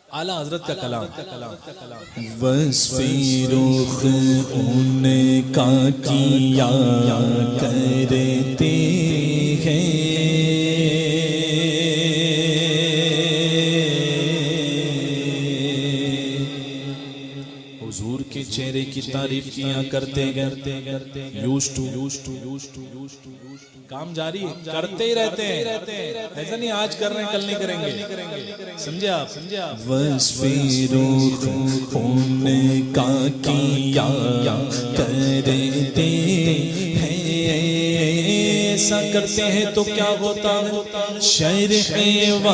اعلیٰ حضرت کا کلام. وصف رخ ان کا کیا کرتے ہیں حضور کے چہرے کی تعریف کیا کرتے گئے. یوز ٹو کام جاری کرتے ہی رہتے ہیں. ایسا نہیں آج کر رہے ہیں کل نہیں کریں گے. سمجھے آپ؟ وصف رخ ان کا کیا کرتے ہیں ایسا کرتے ہیں تو کیا ہوتا ہے؟ شرح و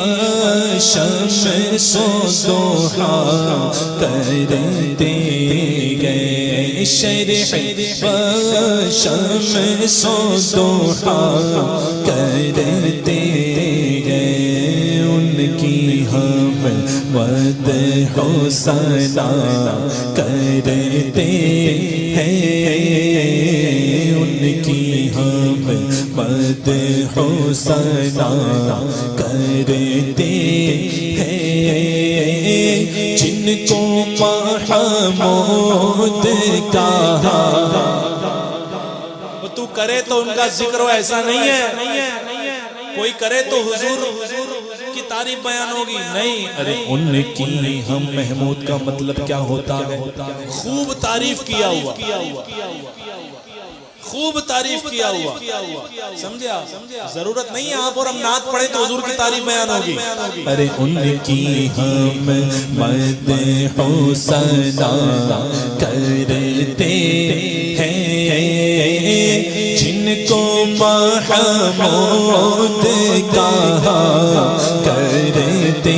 شمس و ضحا کرتے گئے شرح و شمس و ضحا کرتے گئے ان کی ہم مدح و ثنا کرتے ہیں ان کی ہم مدح و ثنا کرتے ہیں جن کو محمود کہا. تو کرے تو ان کا ذکر ہو ایسا نہیں ہے. کوئی کرے تو حضور کی تعریف بیان ہوگی نہیں. ارے ان کی ہم محمود کا مطلب کیا ہوتا ہے؟ خوب تعریف کیا ہوا. خوب تعریف کیا ہوا. سمجھے آپ؟ ضرورت نہیں ہے آپ اور ہم نعت پڑھیں تو حضور کی تعریف بیان ہوگی. ارے ان کی ہم مدح و ثنا کرتے ہیں جن کو محمود کہا کرتے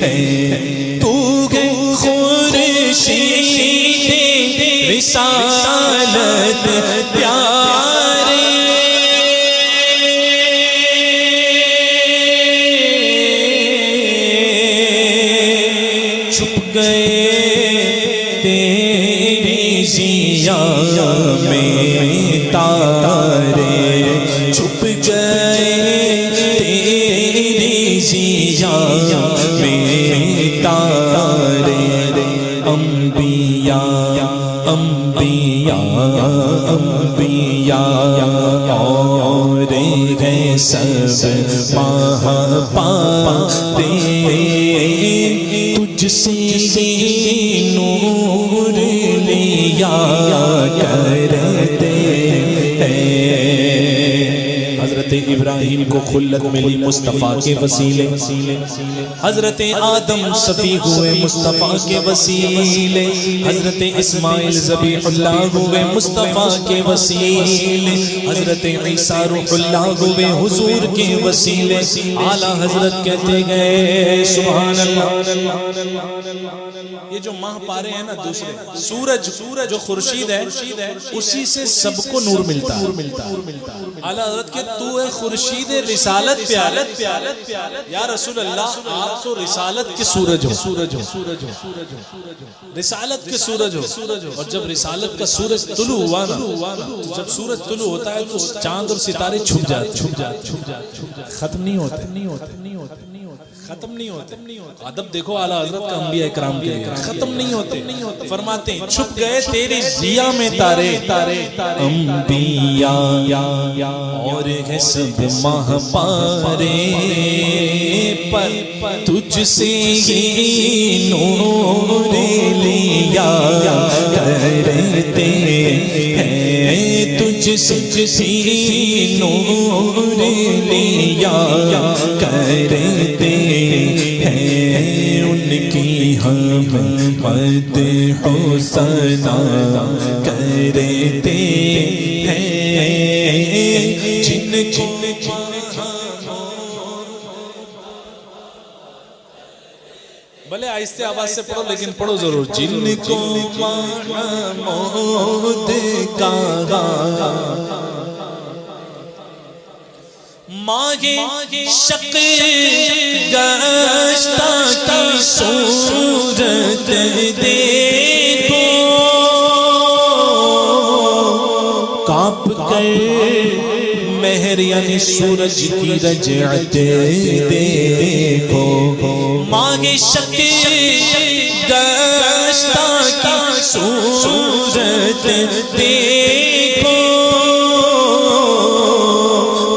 ہیں. تو ہے خورشید رسالت پیارے چھپ گئے تیری ضیا میں تارے چھپ گئے تیری ضیا میں تارے. انبیاء اور ہیں سب مہاپارے تجھ سے نور لیا کرتے ہیں. حضرت ابراہیم کو خلت ملی مصطفیٰ کے وسیلے. حضرت آدم صفی ہوئے مصطفیٰ کے وسیلے. حضرت اسماعیل ذبیح اللہ ہوئے مصطفیٰ کے وسیلے. حضرت عیسیٰ روح اللہ ہوئے حضور کے وسیلے. اعلیٰ حضرت کہتے گئے سبحان اللہ. یہ جو ماہ پارے ہیں نا دوسرے سورج جو خورشید ہے اسی سے سب کو نور ملتا ہے. اعلیٰ حضرت کہ تو ہے خورشید رسالت پیالت. یا رسول اللہ آپ تو رسالت کے سورج ہو. رسالت کے سورج ہو. اور جب رسالت کا سورج طلوع ہوا نا جب سورج طلوع ہوتا ہے تو چاند اور ستارے چھپ جاتے ختم نہیں ہوتے. ختم نہیں ہوتے. ادب دیکھو اعلیٰ حضرت کا انبیاء اکرام کے لیے ختم نہیں ہوتے. فرماتے ہیں چھپ گئے تیری ضیا میں تارے. انبیاء اور ہے سب مہاپارے پر تجھ سے ہی نور لیا کرتے ہیں. تجھ سے ہی نور لیا کرتے ہیں. ان کی ہم مدح و ثنا کرتے ہیں جن کو بھلے آہستہ آواز سے پڑھو لیکن پڑھو ضرور. جن کو محمود کہا ماہ شق گشتہ کی صورت دیکھو کانپ کر مہر یعنی سورج کی رجعت دیکھو، ماہ شک گشتہ کی صورت دیکھو،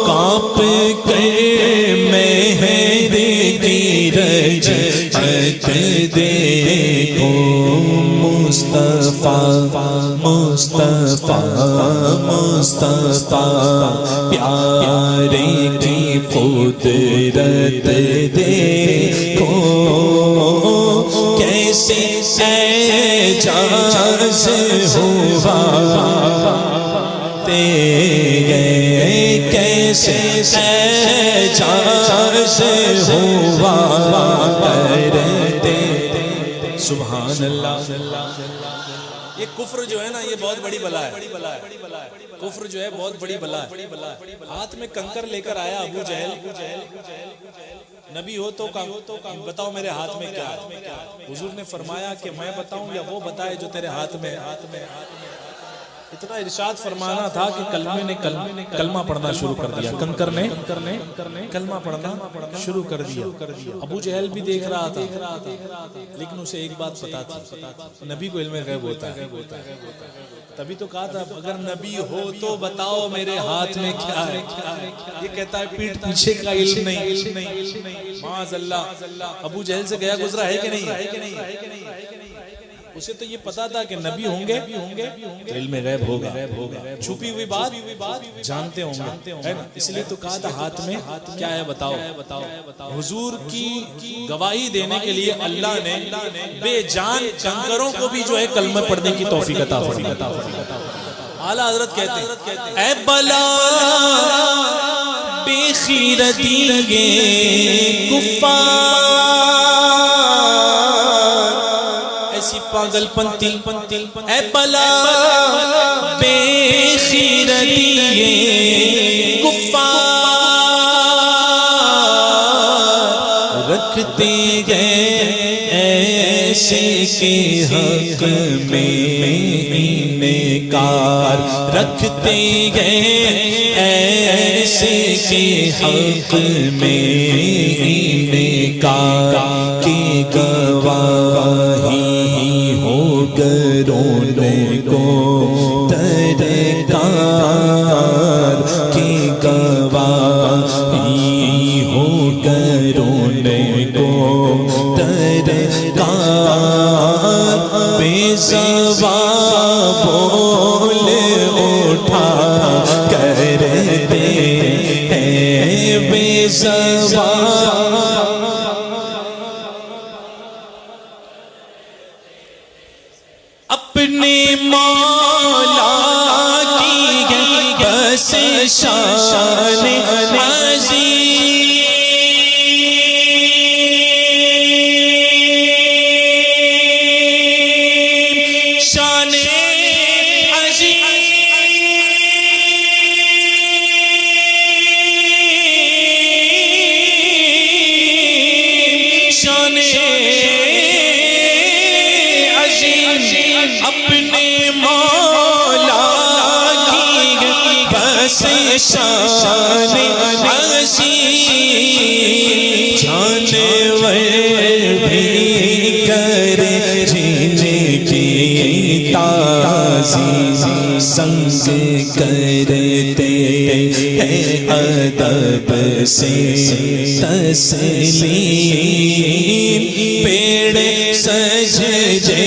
کانپ کر مہر کی رجعت دیکھو، مصطفیٰ مصطفیٰ مصطفیٰ پیارے کی قدرت دیکھو، کیسے اعجاز ہوا تیرے، کیسے اعجاز ہوا کرتے، سبحان اللہ۔ یہ کفر جو ہے نا یہ بہت بڑی بلا ہے، کفر جو ہے بہت بڑی بلا ہے۔ ہاتھ میں کنکر لے کر آیا ابو جہل، نبی ہو تو بتاؤ میرے ہاتھ میں کیا ہے؟ حضور نے فرمایا کہ میں بتاؤں یا وہ بتائے جو تیرے ہاتھ میں؟ اتنا ارشاد فرمانا تھا کہ کلمے نے کلمہ پڑھنا شروع کر دیا، کنکر نے کلمہ پڑھنا شروع کر دیا۔ ابو جہل بھی دیکھ رہا تھا لیکن اسے ایک بات پتا تھی، نبی کو علم غیب ہوتا ہے، تبھی تو کہا تھا اگر نبی ہو تو بتاؤ میرے ہاتھ میں کیا ہے۔ یہ کہتا ہے پیٹھ پیچھے کا علم نہیں، معاذ اللہ۔ ابو جہل سے گیا گزرا ہے کہ نہیں؟ اسے تو یہ پتا تھا کہ نبی ہوں گے تو علم غیب ہوگا، چھپی ہوئی بات جانتے ہوں گے، اس لیے تو کہا تھا ہاتھ میں کیا ہے بتاؤ۔ حضور کی گواہی دینے کے لیے اللہ نے بے جان کنکروں کو بھی جو ہے کلمہ پڑھنے کی توفیق عطا فرمائی۔ اعلیٰ حضرت کہتے ہیں اے بلا بے خیرتی یہ کفار، ایسی پاگل پنتی، اے بلا بے خیرتی یہ کفار، رکھتے گئے ایسے کے حق میں انکار، رکھتے گئے ایسے کے حق میں انکار، کی گواہی ہو گرونے کو ترکار، کی گواہی ہو گرونے کو ترکار، بے زبان بول اٹھا کرتے ہیں، بے زبان اپنے مولا کی بس شان عظیم، شان عظیم، شان اپنے مولا کی بس شان عظیم، جانور بھی کرے جن کی تعظیم، سنگ کرتے ہیں ادب سے تسلیم، پیڑ سجدے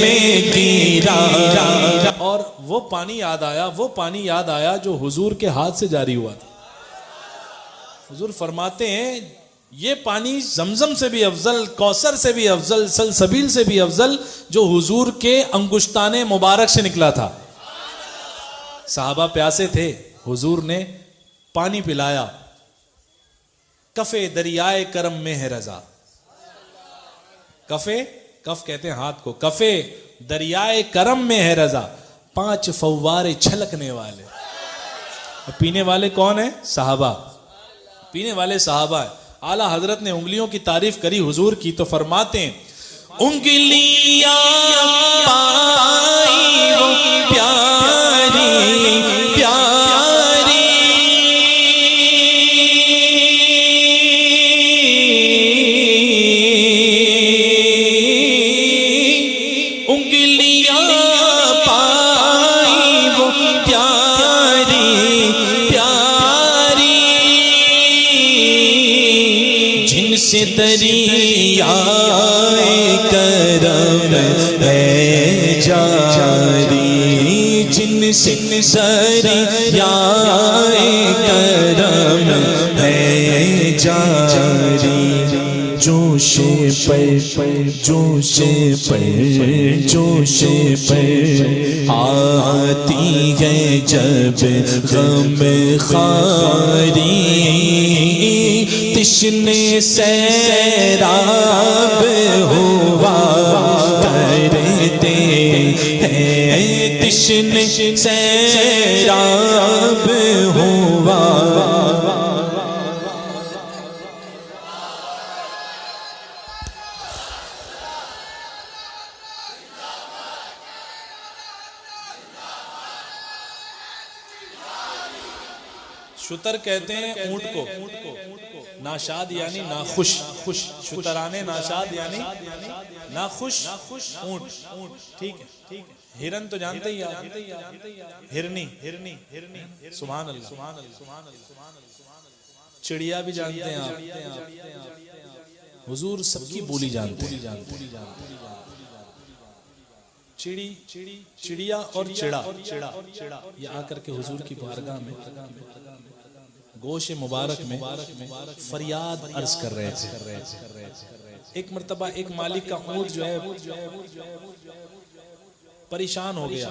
میں گرا۔ اور وہ پانی یاد آیا جو حضور کے ہاتھ سے جاری ہوا تھا۔ حضور فرماتے ہیں یہ پانی زمزم سے بھی افضل، کوثر سے بھی افضل، سلسبیل سے بھی افضل جو حضور کے انگشتان مبارک سے نکلا تھا۔ صحابہ پیاسے تھے، حضور نے پانی پلایا، کف دریائے کرم میں ہے رضا، کف کہتے ہیں ہاتھ کو، کف دریائے کرم میں ہے رضا، 5 فوارے چھلکنے والے۔ پینے والے کون ہیں؟ صحابہ، پینے والے صحابہ ہیں۔ اعلیٰ حضرت نے انگلیوں کی تعریف کری حضور کی تو فرماتے ہیں انگلیاں پائی وہ پیاری پیاری، دریائے کرم ہے جاری، جن سے دریائے کرم ہے جاری، جوش پر جوش پر جوش پر آتی ہے جب غم خاری، تشنے سیراب ہوا کرتے ہیں، تشنے سیراب ہوا۔ شتر کہتے ہیں اونٹ کو، ناشاد یعنی ناخوش، شترانے ناشاد یعنی ناخوش اونٹ، ٹھیک ہے۔ ہرن تو جانتے ہی آپ، ہرنی، سبحان اللہ، چڑیا بھی جانتے ہیں آپ، حضور سب کی بولی جانتے ہیں، چڑی، چڑیا اور چڑا، یہ آ کر کے حضور کی بارگاہ میں گوش مبارک میں فریاد عرض کر رہے تھے۔ ایک مرتبہ ایک مالک کا اونٹ جو ہے پریشان ہو گیا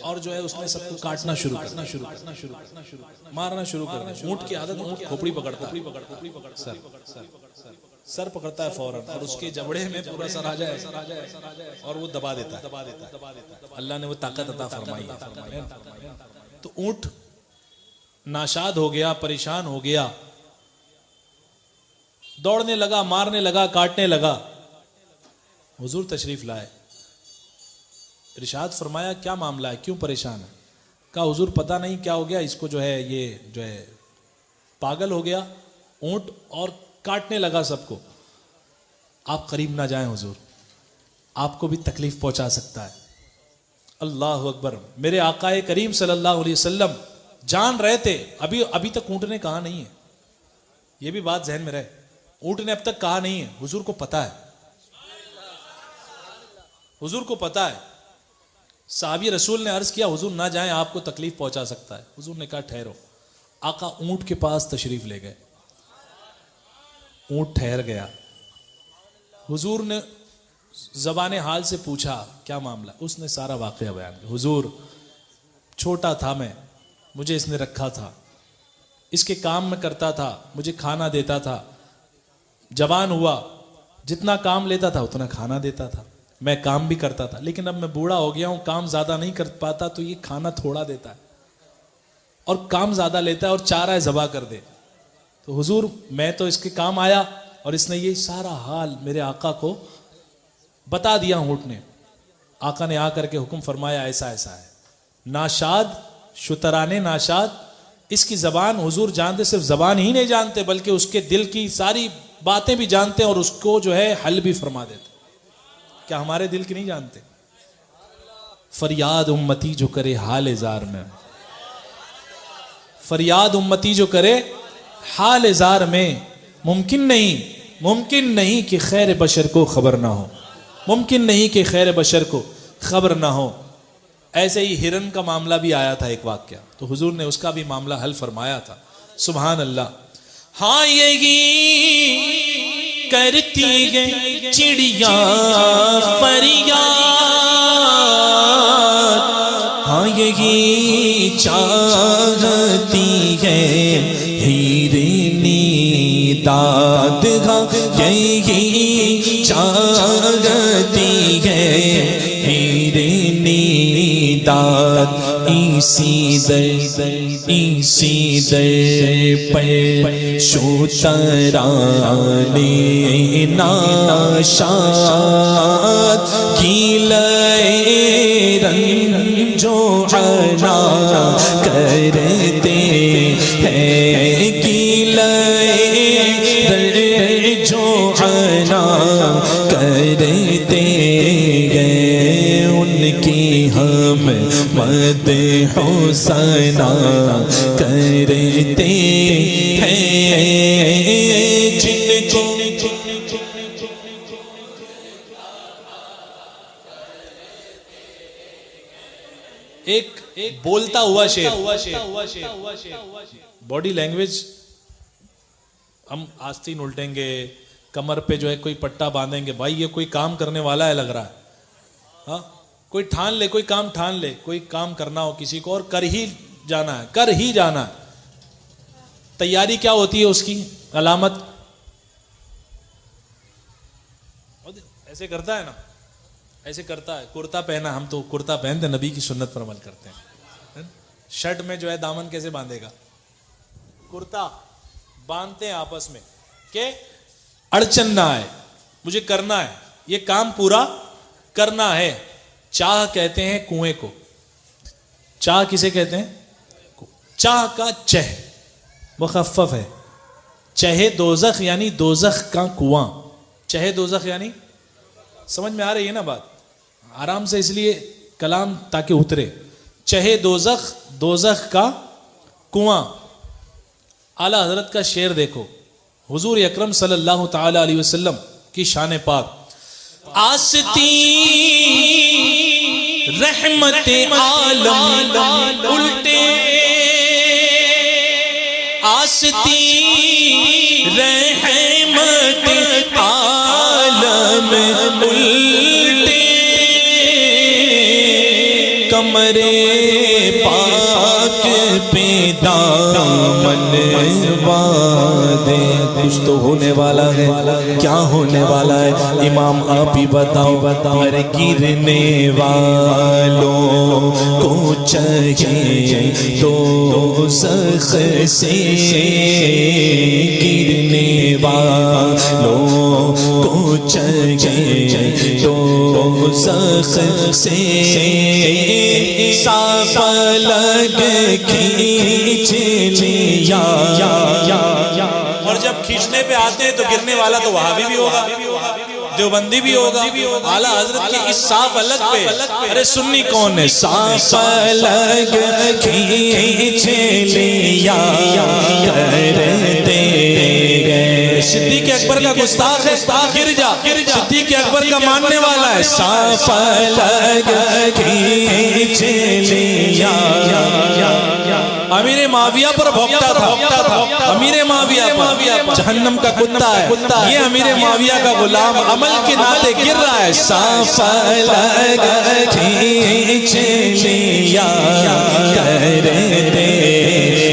اور جو ہے اس نے سب کو کاٹنا شروع کرنا، مارنا شروع کر دیا۔ اونٹ کی عادت، اونٹ کھوپڑی پکڑتا ہے، سر پکڑتا ہے فوراً، اور اس کے جبڑے میں پورا سر آ جائے اور وہ دبا دیتا ہے۔ اللہ نے وہ طاقت عطا فرمائی ہے۔ تو اونٹ ناشاد ہو گیا، پریشان ہو گیا، دوڑنے لگا، مارنے لگا، کاٹنے لگا۔ حضور تشریف لائے، ارشاد فرمایا کیا معاملہ ہے، کیوں پریشان ہے؟ کہا حضور پتہ نہیں کیا ہو گیا، اس کو جو ہے یہ جو ہے پاگل ہو گیا اونٹ اور کاٹنے لگا سب کو۔ آپ قریب نہ جائیں حضور، آپ کو بھی تکلیف پہنچا سکتا ہے۔ اللہ اکبر، میرے آقا کریم صلی اللہ علیہ وسلم جان رہے تھے، ابھی تک اونٹ نے کہا نہیں ہے، یہ بھی بات ذہن میں رہے، اونٹ نے اب تک کہا نہیں ہے، حضور کو پتا ہے، حضور کو پتا ہے۔ صحابی رسول نے عرض کیا حضور نہ جائیں، آپ کو تکلیف پہنچا سکتا ہے۔ حضور نے کہا ٹھہرو۔ آقا اونٹ کے پاس تشریف لے گئے، اونٹ ٹھہر گیا۔ حضور نے زبان حال سے پوچھا کیا معاملہ، اس نے سارا واقعہ بیان کیا۔ حضور چھوٹا تھا میں، مجھے اس نے رکھا تھا، اس کے کام میں کرتا تھا، مجھے کھانا دیتا تھا، جوان ہوا جتنا کام لیتا تھا اتنا کھانا دیتا تھا، میں کام بھی کرتا تھا، لیکن اب میں بوڑھا ہو گیا ہوں، کام زیادہ نہیں کر پاتا تو یہ کھانا تھوڑا دیتا ہے اور کام زیادہ لیتا ہے اور چاہ رہا ہے ذبح کر دے۔ تو حضور میں تو اس کے کام آیا اور اس نے یہ سارا حال میرے آقا کو بتا دیا اونٹ نے۔ آقا نے آ کر کے حکم فرمایا ایسا ایسا ہے۔ ناشاد، شترانے ناشاد، اس کی زبان حضور جانتے، صرف زبان ہی نہیں جانتے بلکہ اس کے دل کی ساری باتیں بھی جانتے اور اس کو جو ہے حل بھی فرما دیتے۔ کیا ہمارے دل کی نہیں جانتے؟ فریاد امتی جو کرے حال زار میں، فریاد امتی جو کرے حال زار میں، ممکن نہیں کہ خیر بشر کو خبر نہ ہو، ممکن نہیں کہ خیر بشر کو خبر نہ ہو۔ ایسے ہی ہرن کا معاملہ بھی آیا تھا ایک واقعہ، تو حضور نے اس کا بھی معاملہ حل فرمایا تھا۔ سبحان اللہ۔ ہاں یہی کرتی ہے چڑیا فریاد، ہاں یہی چاہتی ہے ہرنی داد، ہاں یہی چاہتی ہے ہرنی داد، اسی در پر شترانے ناشاد گیلے رنجو عنا کرتے ہیں، گیلے رنجو عنا کرتے ہیں، ان کی ہم مدح و ثنا کرتے ہیں، جن کو ایک بولتا ہوا شعر، باڈی لینگویج ہم آستین الٹیں گے، کمر پہ جو ہے کوئی پٹا باندھیں گے، بھائی یہ کوئی کام کرنے والا ہے لگ رہا ہے، ہاں کوئی ٹھان لے، کوئی کام ٹھان لے، کوئی کام کرنا ہو کسی کو اور کر ہی جانا ہے، کر ہی جانا ہے. تیاری کیا ہوتی ہے اس کی علامت؟ ایسے کرتا ہے نا، ایسے کرتا ہے، کرتا پہنا، ہم تو کرتا پہنتے نبی کی سنت پر عمل کرتے ہیں. شرٹ میں جو ہے دامن کیسے باندھے گا؟ کرتا باندھتے ہیں آپس میں کہ اڑچن نہ آئے، مجھے کرنا ہے، یہ کام پورا کرنا ہے. چاہ کہتے ہیں کنویں کو. چاہ کسے کہتے ہیں؟ چاہ کا چہ مخفف ہے. چہ دوزخ یعنی دوزخ کا کنواں. چہ دوزخ یعنی، سمجھ میں آ رہی ہے نا بات؟ آرام سے اس لیے کلام تاکہ اترے. چہ دوزخ، دوزخ کا کنواں. اعلیٰ حضرت کا شعر دیکھو، حضور اکرم صلی اللہ تعالی علیہ وسلم کی شان پاک. آستی رحمت عالم الٹے، آستی رحمت عالم الٹے، کمرے پاک پہ دامن باندھے. کچھ تو ہونے والا ہے، کیا ہونے والا ہے امام آپ ہی بتاؤ. ارے گرنے والوں کو چاہیے دوزخ سے، گرنے والوں کو چاہیے دوزخ سے، صاف لگ کھینچ لیا. اور جب کھینچنے پہ آتے ہیں تو گرنے والا تو وہابی بھی ہوگا، دیوبندی بھی ہوگا. اعلیٰ حضرت کے اس صاف الگ پہ ارے سنی کون ہے؟ صاف الگ کھینچ لیا کرتے گئے. صدیق اکبر کا گستاخ ہے، گر جا. صدیق اکبر کا ماننے والا ہے. صاف الگ کھینچ لیا. امیر معاویہ پر بھوکتا تھا، امیر معاویہ پر، جہنم کا کتا ہے یہ، امیر معاویہ کا غلام عمل کے ناطے گر رہا ہے. صاف الگ کھینچ لیا کرتے،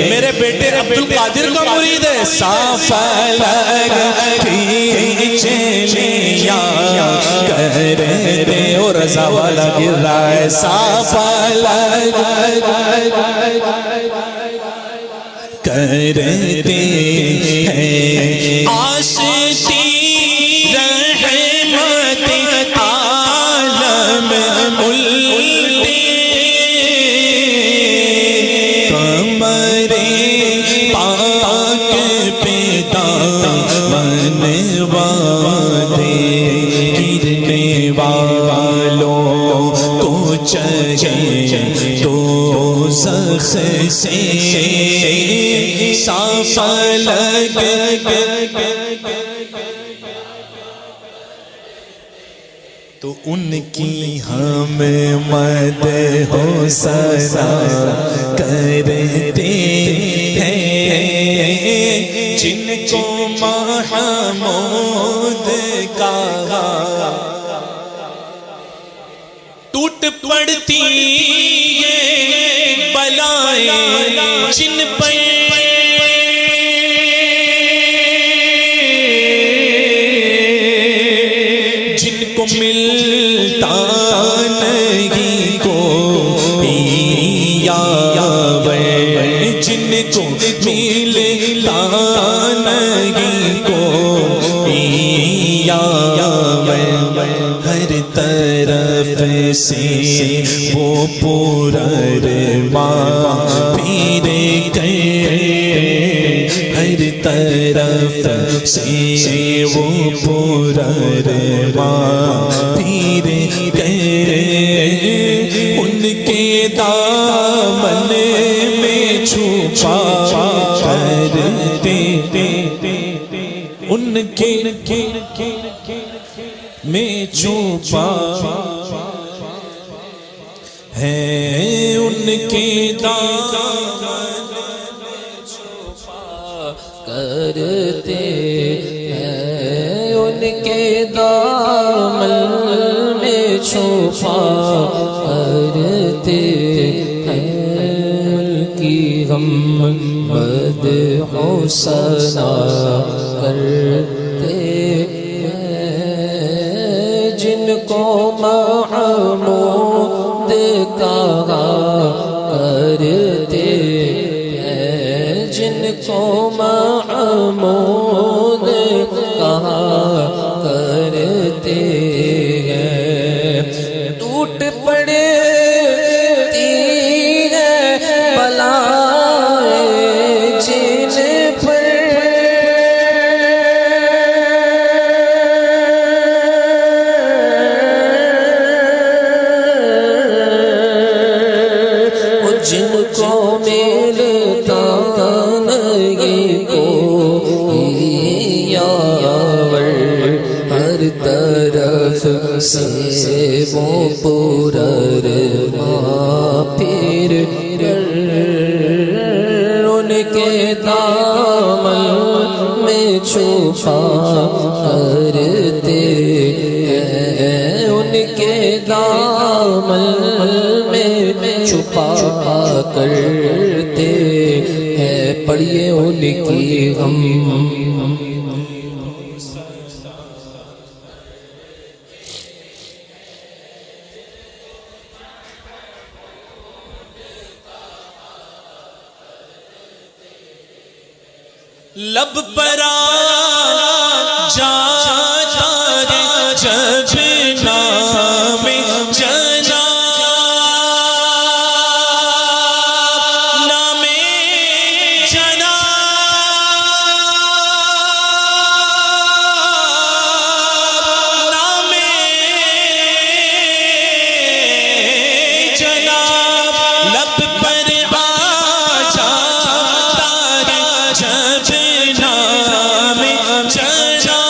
میرے بیٹے عبد القادر کا مرید ہے. صاف الگ کھینچ لیا کرتے، اور رضا والا گر رہا ہے. صاف الگ کرتے ہیں. آستی رحمت عالم الٹے، کمرے پاک پہ دامن باندھے، گرنے والوں کو چاہیے دوزخ سے، صاف الگ. تو ان کی ہم مدح و ثنا کرتے ہیں، جن کو محمود کہا. ٹوٹ پڑتی یہ بلائیں جن پر، جن کو ملتا نہیں کوئی یاور، جن کو ملتا نہیں کوئی یاور. ہر طرف سے وہ پورا ماں پھر گئے، ہر طرف سے وہ پورا ماں پھر گئے. ان کے دامن میں چھپا کرتے، ان کے میں چھپا ہے ان کے دامن میں چھپا کرتے ہیں ان کے دامن میں چھپا کرتے ہیں ان کی ہم مدح و ثنا کرتے ہیں جن کو محمود کہا کرتے ہیں جن کو محمود کہا کرتے ہیں ٹوٹ پڑے جن کو ملتا نہیں کوئی یاور ہر طرف سے وہ پرر ماں پھر ان کے دامن میں چھپا کرتے ہیں ان کے دامن میں چھپا کرتے ہیں پڑھیے ان کی ہم لب پر آ جاتا ہے جب نام جنا نام جنا نام جنا لب پر آ جاتا ہے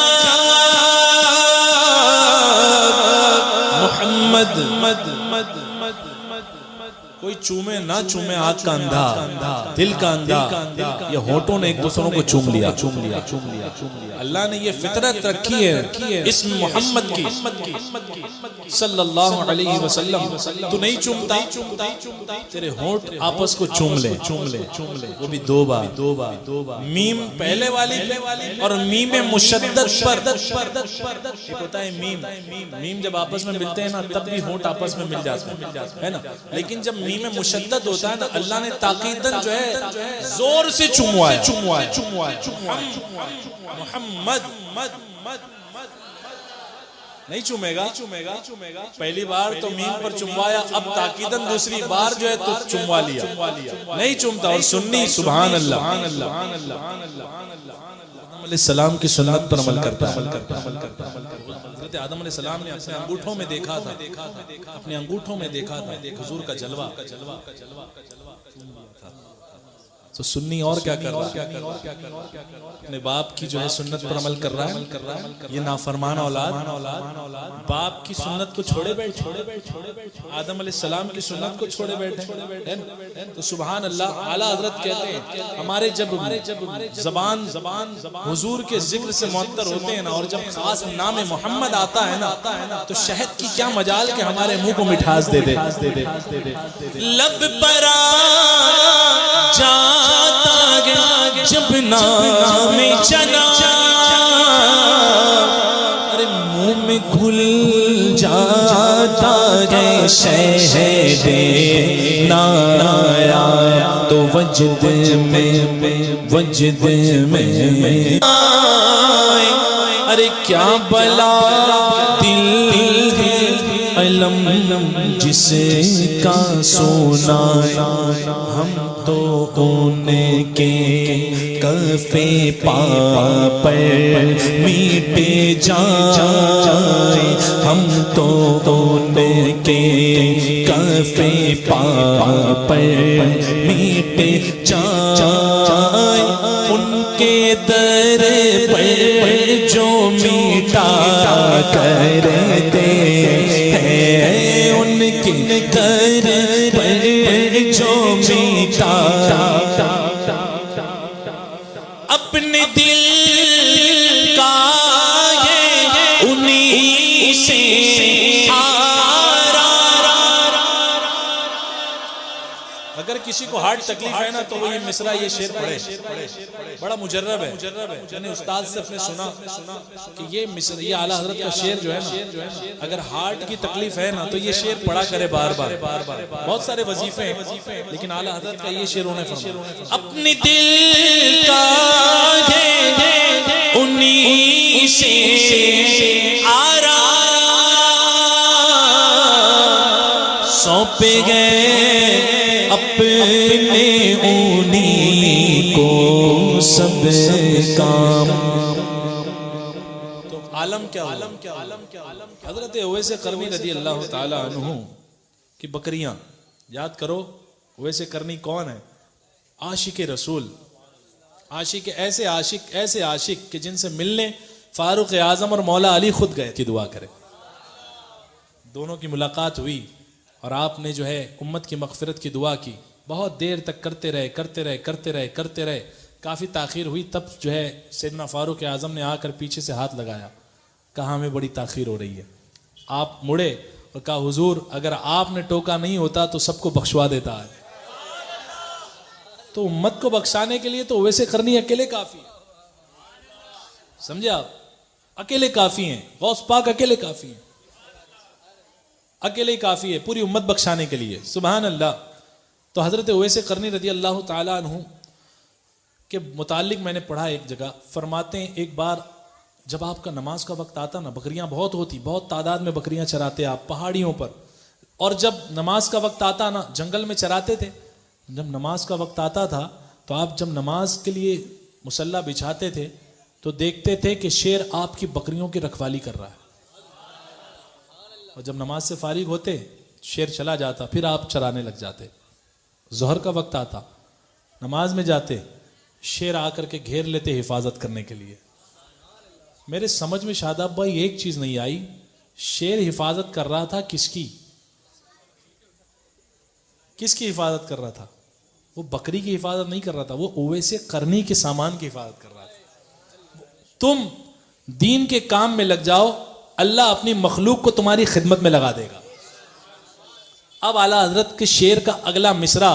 جب کوئی چومے نہ چومے آنکھ کا اندھا دل کا اندھا یہ ہونٹوں نے ایک دوسروں کو چوم لیا اللہ نے یہ فطرت رکھی ہے اسم محمد کی صلی اللہ علیہ وسلم تو نہیں چومتا تیرے ہونٹ آپس کو چوم لے وہ بھی دو بار میم پہلے والی اور میم مشدد پر ایک ہوتا ہے میم جب آپس میں ملتے ہیں نا تب بھی ہونٹ آپس میں مل جاتے ہیں نا لیکن جب میم مشدد ہوتا ہے نا اللہ نے تاکیدن جو ہے زور سے چوموایا محمد نہیں چومے گا پہلی بار تو میم پر چموایا اب تاکیدن دوسری بار جو ہے تو چموا لیا نہیں چومتا اور سنی سبحان اللہ علیہ السلام کی سنت پر عمل کرتا ہے حضرت آدم علیہ السلام نے اپنے انگوٹھوں میں دیکھا تھا حضور کا جلوہ تو سنی اور کیا کر رہا ہے اپنے باپ کی جو ہے سنت پر عمل کر رہا ہے یہ نافرمان اولاد باپ کی سنت کو چھوڑے بیٹھے آدم علیہ السلام کی سنت کو چھوڑے بیٹھے تو سبحان اللہ اعلیٰ حضرت کہتے ہیں ہمارے جب زبان حضور کے ذکر سے معطر ہوتے ہیں نا اور جب خاص نام محمد آتا ہے نا تو شہد کی کیا مجال کہ ہمارے منہ کو مٹھاس دے دے لب پر جاتا گیا جب نام جنا ارے منہ میں گھل جاتا ہے شہد نایا تو وجد میں ارے کیا بلا دل علم جس کا سونا ہم تو ان کے کفے پا پر میٹے جائیں ہم تو ان کے کفے پا پر میٹے جائیں ان کے در پر جو میٹے میٹا کرتے ہیں ان کے در پر جو میٹا اپنے دل کا یہ انہی سے اگر کسی کو ہارٹ تکلیف ہے نا تو وہ یہ مصرع یہ شعر پڑھے، بڑا مجرب ہے. میں نے استاد سے اپنے سنا کہ یہ مصرع یہ اعلیٰ حضرت کا شعر جو ہے نا، اگر ہارٹ کی تکلیف ہے نا تو یہ شعر پڑھا کرے بار بار. بہت سارے وظیفے ہیں لیکن اعلیٰ حضرت کا یہ شعر انہیں فرمایا اپنے دل کا ہے انہی سے آرام سونپے گئے اپنے انہی کو سب کام. تو عالم کیا حضرت اویس قرنی رضی اللہ تعالی عنہ کی بکریاں یاد کرو. اویس قرنی کون ہے؟ عاشق رسول، عاشق ایسے عاشق کہ جن سے ملنے فاروق اعظم اور مولا علی خود گئے کہ دعا کرے. دونوں کی ملاقات ہوئی اور آپ نے جو ہے امت کی مغفرت کی دعا کی. بہت دیر تک کرتے رہے، کافی تاخیر ہوئی. تب جو ہے سیدنا فاروق اعظم نے آ کر پیچھے سے ہاتھ لگایا، کہا ہمیں بڑی تاخیر ہو رہی ہے. آپ مڑے اور کہا حضور اگر آپ نے ٹوکا نہیں ہوتا تو سب کو بخشوا دیتا ہے. تو امت کو بخشانے کے لیے تو اویس قرنی اکیلے کافی ہیں. سمجھے آپ؟ اکیلے کافی ہیں. غوث پاک اکیلے کافی ہیں، اکیلے ہی کافی ہے پوری امت بخشانے کے لیے. سبحان اللہ. تو حضرت اویس قرنی رضی اللہ تعالیٰ عنہ کے متعلق میں نے پڑھا ایک جگہ، فرماتے ہیں ایک بار جب آپ کا نماز کا وقت آتا نا، بکریاں بہت ہوتی، بہت تعداد میں بکریاں چراتے آپ پہاڑیوں پر. اور جب نماز کا وقت آتا نا، جنگل میں چراتے تھے. جب نماز کا وقت آتا تھا تو آپ جب نماز کے لیے مصلی بچھاتے تھے تو دیکھتے تھے کہ شیر آپ کی بکریوں کی رکھوالی کر رہا ہے. اور جب نماز سے فارغ ہوتے شیر چلا جاتا، پھر آپ چرانے لگ جاتے. ظہر کا وقت آتا، نماز میں جاتے، شیر آ کر کے گھیر لیتے حفاظت کرنے کے لیے. میرے سمجھ میں شاداب بھائی ایک چیز نہیں آئی، شیر حفاظت کر رہا تھا کس کی حفاظت کر رہا تھا؟ وہ بکری کی حفاظت نہیں کر رہا تھا، وہ اویس قرنی کے سامان کی حفاظت کر رہا تھا. تم دین کے کام میں لگ جاؤ، اللہ اپنی مخلوق کو تمہاری خدمت میں لگا دے گا. اب اعلیٰ حضرت کے شعر کا اگلا مصرع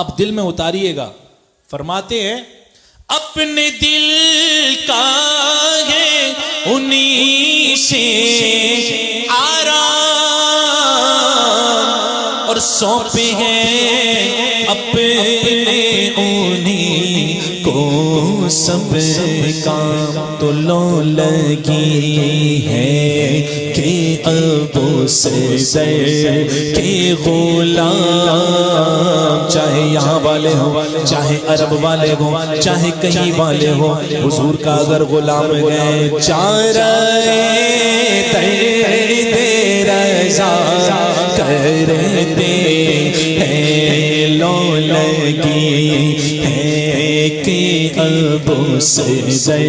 آپ دل میں اتاریے گا. فرماتے ہیں اپنے دل کا ہے انہی سے آرام اور سونپے ہیں اپنے انہی کو سب کام. تو لو لگی ہے کہ ابو صدر کے غلام، چاہے یہاں والے ہوں، چاہے عرب والے ہوں، چاہے کہیں والے ہوں، حضور کا اگر غلام گئے چارہ دے رضا کرتے ہیں. لو لگی ہے کہ ابو صدر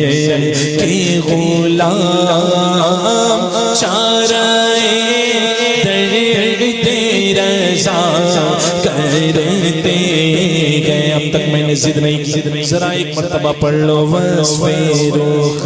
کے غلام چارہ رضا کرتے گئے. اب تک میں نے ضد نہیں کی، ذرا ایک مرتبہ پڑھ لو وصف روح.